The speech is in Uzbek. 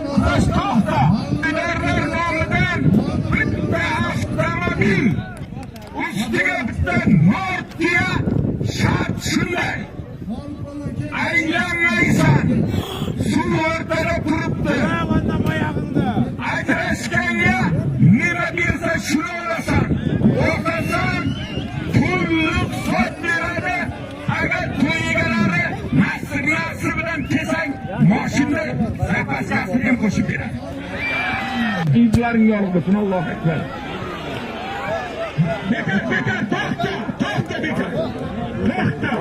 to'xta. Idoralar nomidan bitta avtomobil ustiga bitta Nokia shart shunday. Aylanmaysan. Suv o'rtada turibdi. Ajrashganga nima bersa shuni olasan. O'qasan pullik sot beradi. Agar to'yigalari nasr bilan kesang, mashina zapasiyasini ham qo'shib beradi. Izlaring yorug' bo'lsin, Allohu akbar. Bekar, to'xta bekar. To'xta.